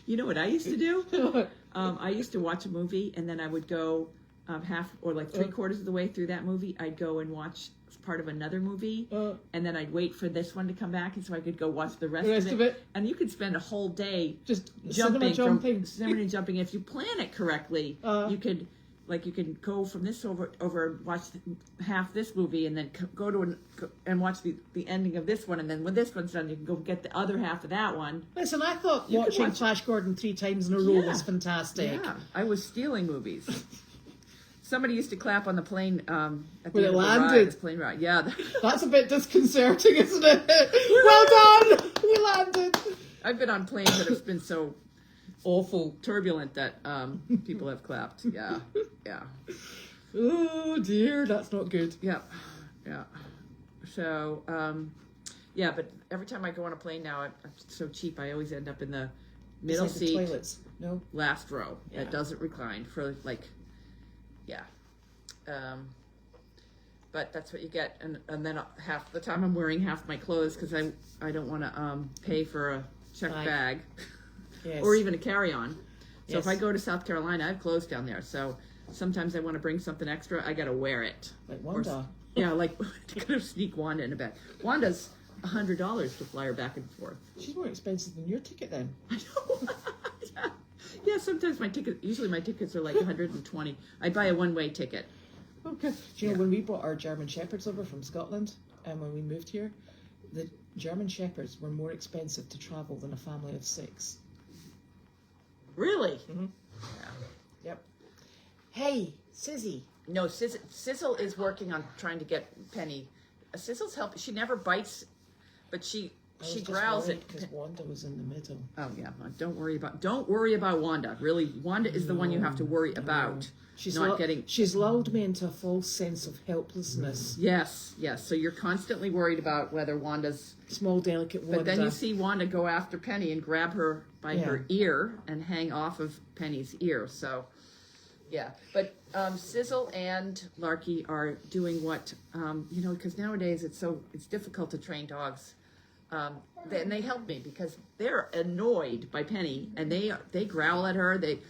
You know what I used to do? I used to watch a movie, and then I would go half or like 3/4 of the way through that movie. I'd go and watch part of another movie, and then I'd wait for this one to come back, and so I could go watch the rest of it. And you could spend a whole day Just jumping. cinema And jumping. If you plan it correctly, you could. Like you can go from this over and watch half this movie, and then go to and watch the ending of this one, and then when this one's done, you can go get the other half of that one. Listen, I thought You could watching watch- Flash Gordon 3 times in a row Yeah. was fantastic. Yeah, I was stealing movies. Somebody used to clap on the plane at the When end it of the landed. ride, plane ride. Yeah, That's a bit disconcerting, isn't it? Well done! We landed! I've been on planes that have been so Awful. turbulent that people have clapped. Yeah. Oh dear, that's not good. Yeah. So, yeah, but every time I go on a plane now, I'm so cheap. I always end up in the middle Beside the seat, toilets. No? last row. Yeah. That doesn't recline for like, yeah. But that's what you get, and then half the time I'm wearing half my clothes because I don't want to pay for a checked Bag. bag Yes. or even a carry-on. So if Yes. I go to South Carolina, I have clothes down there. So sometimes I want to bring something extra. I got to wear it. Like Wanda. Yeah, like to kind of sneak Wanda in a bag. Wanda's $100 to fly her back and forth. She's more expensive than your ticket then. I know. Yeah. Yeah, sometimes usually my tickets are like 120. I buy a one-way ticket. Okay. Do you know when we brought our German Shepherds over from Scotland, and when we moved here, the German Shepherds were more expensive to travel than a family of 6. Really? Mhm. Yeah. Yep. Hey, Sizzy. No, Sizzle is working on trying to get Penny. Sizzle's help. She never bites, but she growls it. because Wanda was in the middle. Oh yeah, don't worry about Wanda. Really, Wanda is the one you have to worry about. She's not getting. She's lulled me into a false sense of helplessness. Yes. So you're constantly worried about whether Wanda's. Small, delicate Wanda. But then you see Wanda go after Penny and grab her by Yeah. her ear and hang off of Penny's ear. So, yeah. But Sizzle and Larky are doing what because nowadays it's difficult to train dogs. And they help me because they're annoyed by Penny and they growl at her. They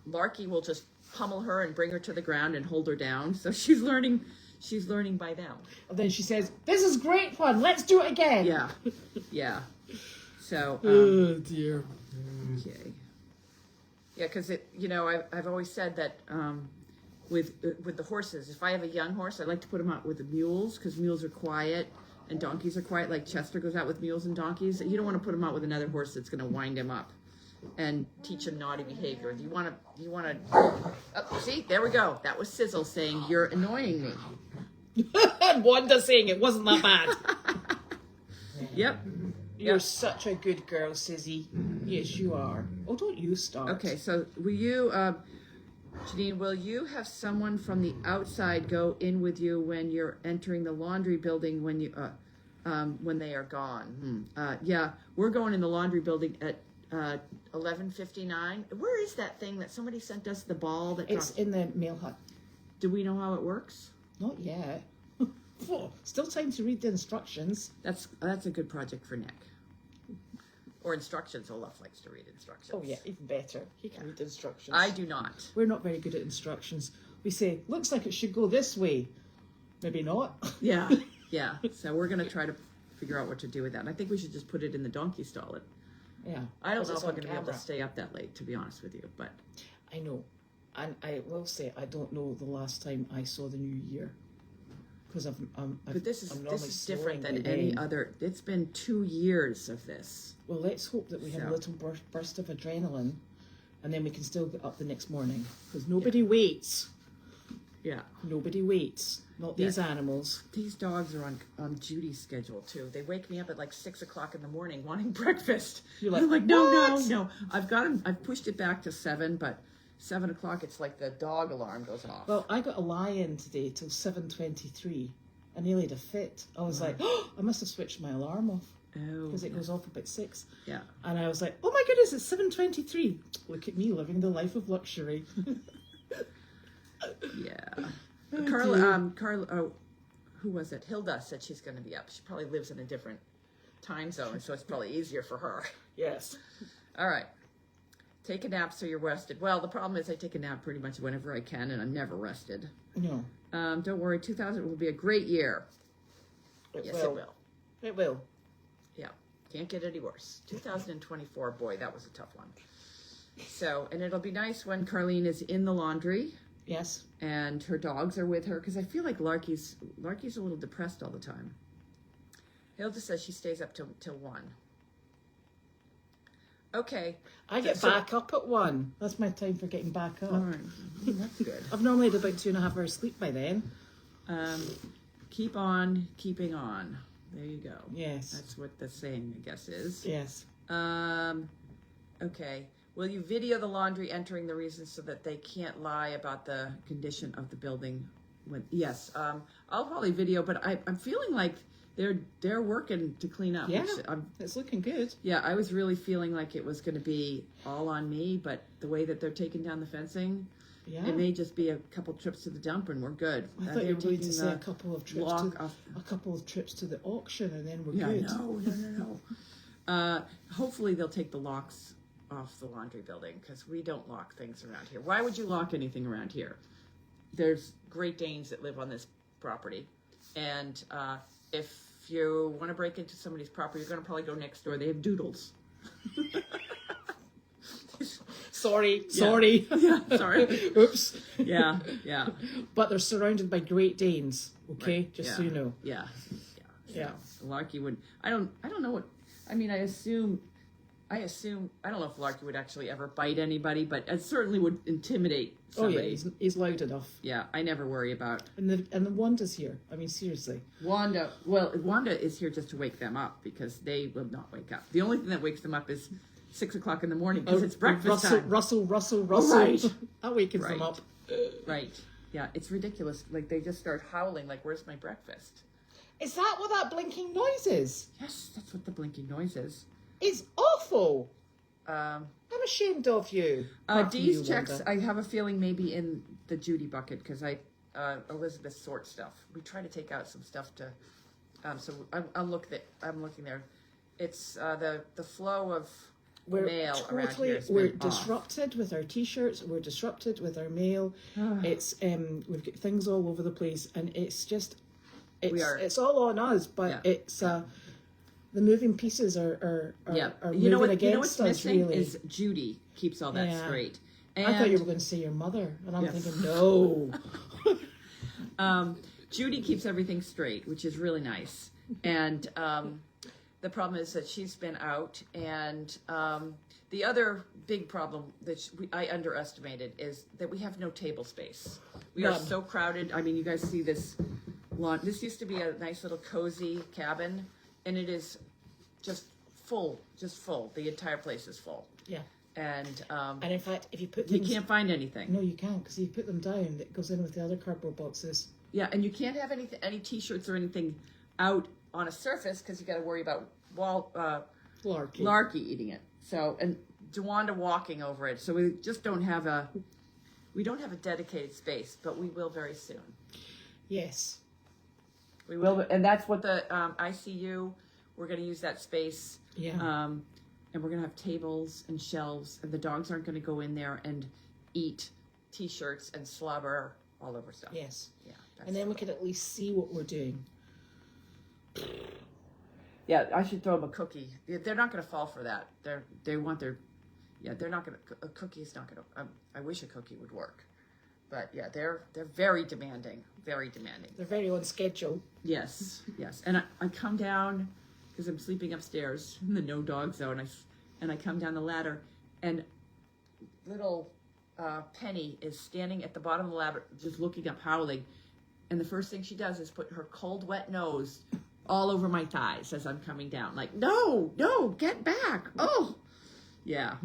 Larky will just pummel her and bring her to the ground and hold her down. So she's learning by them. And then she says, "This is great fun. Let's do it again." Yeah. So Oh dear. okay. Yeah, because I've always said that with the horses, if I have a young horse, I like to put them out with the mules because mules are quiet. And donkeys are quiet, like Chester goes out with mules and donkeys. You don't want to put him out with another horse that's going to wind him up and teach him naughty behavior. You want to. Oh, see, there we go. That was Sizzle saying, "You're annoying me." And Wanda saying it wasn't that bad. Yep. You're such a good girl, Sizzy. Yes, you are. Oh, don't you start. Okay, so will you, Janine, will you have someone from the outside go in with you when you're entering the laundry building when they are gone? Yeah, we're going in the laundry building at 11:59. Where is that thing that somebody sent us the ball that It's in the mail hut. Do we know how it works? Not yet. Still time to read the instructions. That's a good project for Nick. Or instructions. Olaf likes to read instructions. Oh yeah, even better. He can read the instructions. I do not. We're not very good at instructions. We say, looks like it should go this way. Maybe not. Yeah. So we're gonna try to figure out what to do with that. And I think we should just put it in the donkey stall. Yeah. I don't know Because if I'm it's on going to be able to camera. stay up that late, to be honest with you. But I know. And I will say, I don't know the last time I saw the new year. Because this is normally different snoring than by any then. other. It's been 2 years of this. Well, let's hope that we have a So. little burst of adrenaline, and then we can still get up the next morning. Because nobody waits. Yeah. Nobody waits. Not these animals. These dogs are on Judy's schedule too. They wake me up at like 6 o'clock in the morning wanting breakfast. You're like, I'm like, "What?" no. I've pushed it back to 7, but 7 o'clock it's like the dog alarm goes off. Well, I got a lie-in today till 7:23. I nearly had a fit. I was like, oh, I must have switched my alarm off. Oh, Because it goes off about 6. yeah. And I was like, oh my goodness, it's 7:23. Look at me living the life of luxury. Yeah. Carla, who was it? Hilda said she's going to be up. She probably lives in a different time zone, so it's probably easier for her. Yes. All right. Take a nap so you're rested. Well, the problem is I take a nap pretty much whenever I can, and I'm never rested. No. Don't worry, 2000 will be a great year. Yes, it will. It will. Yeah, can't get any worse. 2024, boy, that was a tough one. So, and it'll be nice when Carlene is in the laundry Yes. and her dogs are with her, because I feel like Larky's a little depressed all the time. Hilda says she stays up till 1. Okay. I get back up at 1. That's my time for getting back up. All right. That's good. I've normally had about 2.5 hours sleep by then. Keep on keeping on. There you go. Yes. That's what the saying, I guess, is. Yes. Okay. Will you video the laundry entering the reasons so that they can't lie about the condition of the building? Yes. I'll probably video, but I'm feeling like they're working to clean up. Yeah. Which It's looking good. yeah, I was really feeling like it was going to be all on me, but the way that they're taking down the fencing, Yeah. it may just be a couple trips to the dump and we're good. I thought They're you were going to taking say the a couple of trips lock off. to the auction, and then we're Yeah, good. no. Hopefully they'll take the locks off the laundry building because we don't lock things around here. Why would you lock anything around here? There's Great Danes that live on this property, and if you want to break into somebody's property, you're going to probably go next door. They have doodles. Sorry. Yeah, sorry. Oops. Yeah. But they're surrounded by Great Danes. Okay, Right. just so you know. Yeah. Yeah. Larky would. I don't know what. I mean, I assume. I don't know if Larky would actually ever bite anybody, but it certainly would intimidate somebody. Oh yeah, he's loud enough. Yeah, I never worry about. And the Wanda's here. I mean, seriously. Wanda is here just to wake them up because they will not wake up. The only thing that wakes them up is 6 o'clock in the morning because it's breakfast time. Russell. Right. That wakens them up. Right. Yeah, it's ridiculous. Like they just start howling. Like, where's my breakfast? Is that what that blinking noise is? Yes, that's what the blinking noise is. It's awful. Um, I'm ashamed of you. Not Dee's you, checks, Wanda. I have a feeling maybe in the Judy bucket because Elizabeth sorts stuff. We try to take out some stuff to, so I'm looking there. It's the flow of mail around here. We're disrupted with our t-shirts. We're disrupted with our mail. It's we've got things all over the place, and it's just it's all on us. But it's the moving pieces are moving against us. Really, is Judy keeps all that straight. And I thought you were going to say your mother, and I'm thinking no. Judy keeps everything straight, which is really nice. And the problem is that she's been out, and the other big problem that I underestimated is that we have no table space. We are so crowded. I mean, you guys see this lawn. This used to be a nice little cozy cabin, and it is just full. The entire place is full. Yeah. And in fact, if you put you can't find anything. No, you can't, because if you put them down, it goes in with the other cardboard boxes. Yeah, and you can't have any t-shirts or anything out on a surface because you got to worry about Larky eating it. So, and DeWanda walking over it. So we just don't have a dedicated space, but we will very soon. Yes. We will, and that's what the ICU. We're going to use that space. Yeah. And we're going to have tables and shelves, and the dogs aren't going to go in there and eat t-shirts and slobber all over stuff. Yes. Yeah. And then we could at least see what we're doing. Yeah, I should throw them a cookie. They're not going to fall for that. They're not going to. A cookie is not going to. I wish a cookie would work, but yeah, they're very demanding. Very demanding. They're very on schedule. Yes. And I come down because I'm sleeping upstairs in the no dog zone. And I come down the ladder, and little Penny is standing at the bottom of the ladder, just looking up, howling. And the first thing she does is put her cold, wet nose all over my thighs as I'm coming down. Like, no, get back. Oh, yeah.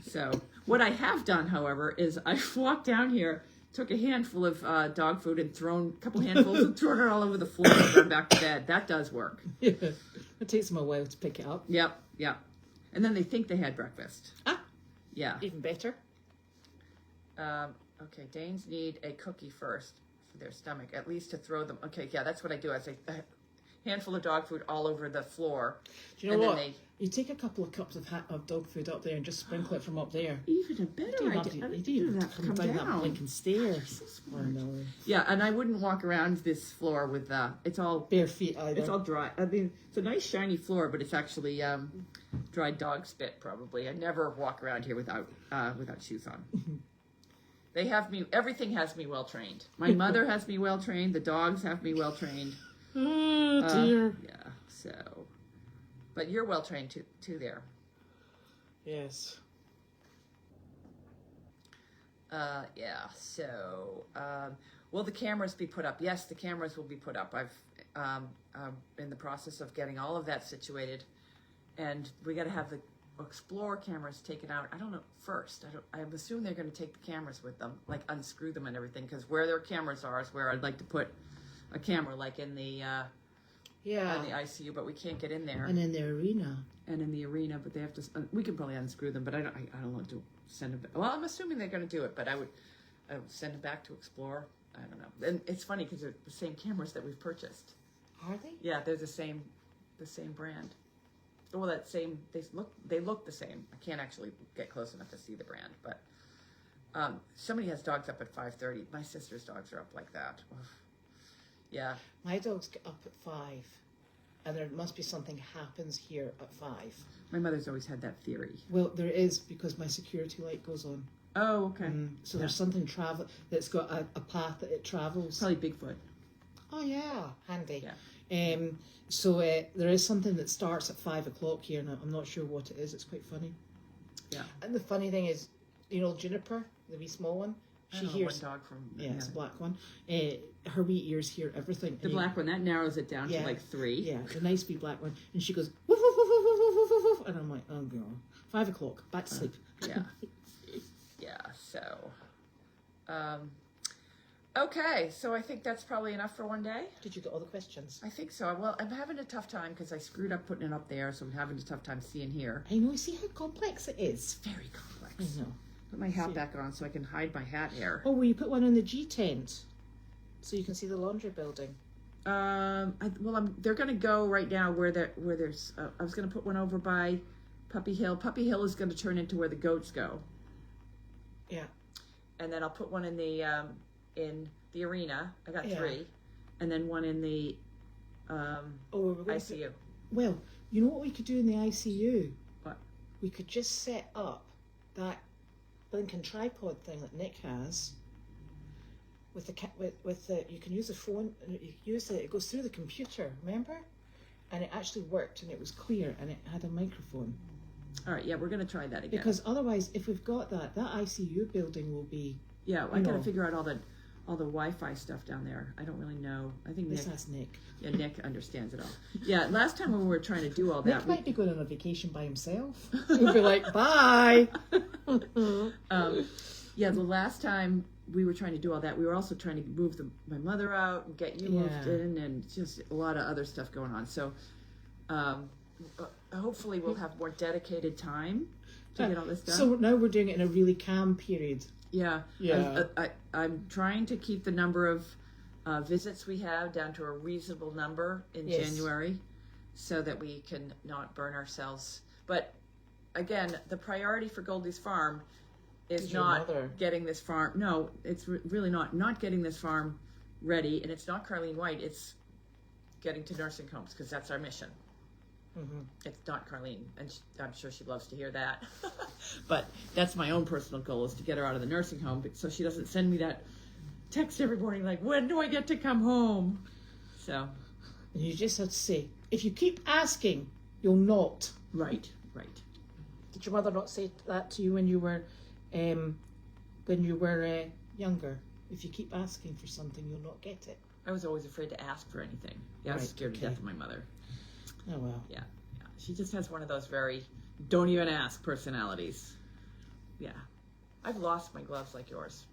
So what I have done, however, is I've walked down here, took a handful of dog food and thrown a couple handfuls and thrown it all over the floor and gone back to bed. That does work. Yeah. It takes them a while to pick it up. Yep. And then they think they had breakfast. Ah. Yeah. Even better. Okay, Danes need a cookie first for their stomach, at least to throw them. Okay, yeah, that's what I do. I say a handful of dog food all over the floor. Do you know what? You take a couple of cups of dog food up there and just sprinkle it from up there. Even a better idea. They do even have to come down that blinking stairs. Oh, no. Yeah, and I wouldn't walk around this floor with it's all bare feet either. It's all dry. I mean, it's a nice shiny floor, but it's actually dried dog spit. Probably. I never walk around here without shoes on. They have me. Everything has me well trained. My mother has me well trained. The dogs have me well trained. Oh dear. Yeah. So, but you're well trained too there. Yes. Yeah. So, will the cameras be put up? Yes, the cameras will be put up. I've in the process of getting all of that situated, and we got to have the Explore cameras taken out. I don't know first. I assume they're going to take the cameras with them, like unscrew them and everything, because where their cameras are is where I'd like to put a camera, like in the in the ICU, but we can't get in there. And in the arena. But they have to. We can probably unscrew them, but I don't want to send them. Well, I'm assuming they're going to do it, but I would send them back to Explore. I don't know. And it's funny because they're the same cameras that we've purchased. Are they? Yeah, they're the same brand. well, that same, they look the same. I can't actually get close enough to see the brand, but somebody has dogs up at 5:30. My sister's dogs are up like that. Oof. Yeah. My dogs get up at 5, and there must be something happens here at 5. My mother's always had that theory. Well, there is, because my security light goes on. Oh, okay. So there's something that's got a path that it travels. Probably Bigfoot. Oh yeah, handy. Yeah. So there is something that starts at 5 o'clock here, and I'm not sure what it is. It's quite funny. Yeah. And the funny thing is, you know, Juniper, the wee small one, she hears. One dog from. Yeah, it's a black one. Her wee ears hear everything. The black one, that narrows it down to like 3. Yeah, the nice wee black one, and she goes woof woof woof woof woof woof woof, and I'm like, oh god, 5 o'clock, back to sleep. Yeah. Yeah. So. Okay, so I think that's probably enough for one day. Did you get all the questions? I think so. Well, I'm having a tough time because I screwed up putting it up there, so I'm having a tough time seeing here. I know. See how complex it is. Very complex. I know. Put my hat back on so I can hide my hat hair. Oh, will you put one in the G tent so you can see the laundry building? They're going to go right now where there's. I was going to put one over by Puppy Hill. Puppy Hill is going to turn into where the goats go. Yeah. And then I'll put one in the arena. I got 3, and then one in the ICU. Well, you know what we could do in the ICU? What? We could just set up that blinking tripod thing that Nick has. With the you can use a phone. It goes through the computer. Remember? And it actually worked, and it was clear, and it had a microphone. All right, yeah, we're going to try that again. Because otherwise, if we've got that ICU building will be. Yeah, I got to figure out all the Wi-Fi stuff down there. I don't really know. I think Nick. That's Nick. Yeah, Nick understands it all. Yeah, last time when we were trying to do all that, Nick might be going on a vacation by himself. He'll be like, bye. Yeah, the last time we were trying to do all that, we were also trying to move my mother out and get you moved in, and just a lot of other stuff going on. So, hopefully, we'll have more dedicated time to get all this done. So now we're doing it in a really calm period. Yeah. Yeah. I'm trying to keep the number of visits we have down to a reasonable number in January so that we can not burn ourselves. But again, the priority for Goldy's farm is not getting this farm. No, it's really not getting this farm ready. And it's not Carlene White. It's getting to nursing homes because that's our mission. Mm-hmm. It's not Carlene, and I'm sure she loves to hear that. But that's my own personal goal, is to get her out of the nursing home, so she doesn't send me that text every morning like, when do I get to come home? So, and you just have to say, if you keep asking, you'll not. Right. Did your mother not say that to you when you were younger? If you keep asking for something, you'll not get it. I was always afraid to ask for anything. Yeah, I was scared to death of my mother. Oh well. Yeah. She just has one of those very don't even ask personalities. Yeah. I've lost my gloves like yours.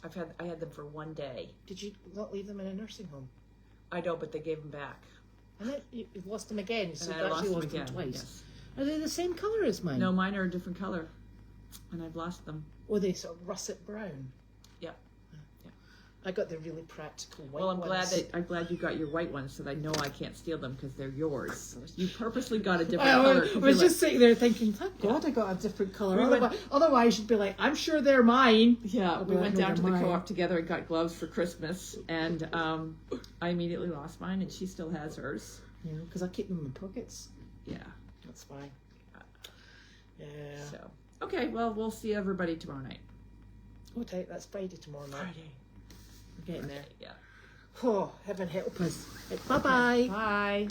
I had them for one day. Did you not leave them in a nursing home? I know, but they gave them back. And then you've lost them again. So and you've I actually lost them again. twice. Yes. Are they the same colour as mine? No, mine are a different color, and I've lost them. Or they sort of russet brown. Yeah. I got the really practical white ones. ones. I'm glad you got your white ones, so that I know I can't steal them because they're yours. You purposely got a different color. I was just sitting there thinking, thank God I got a different colour. Otherwise, you'd be like, I'm sure they're mine. Yeah, we went down to the co-op together and got gloves for Christmas, and I immediately lost mine, and she still has hers. Yeah, because I keep them in pockets. Yeah. That's fine. Yeah. So, okay, well, we'll see everybody tomorrow night. Okay, that's Friday tomorrow night. Friday. We're getting there. Yeah. Oh, heaven help us. Bye-bye. Bye.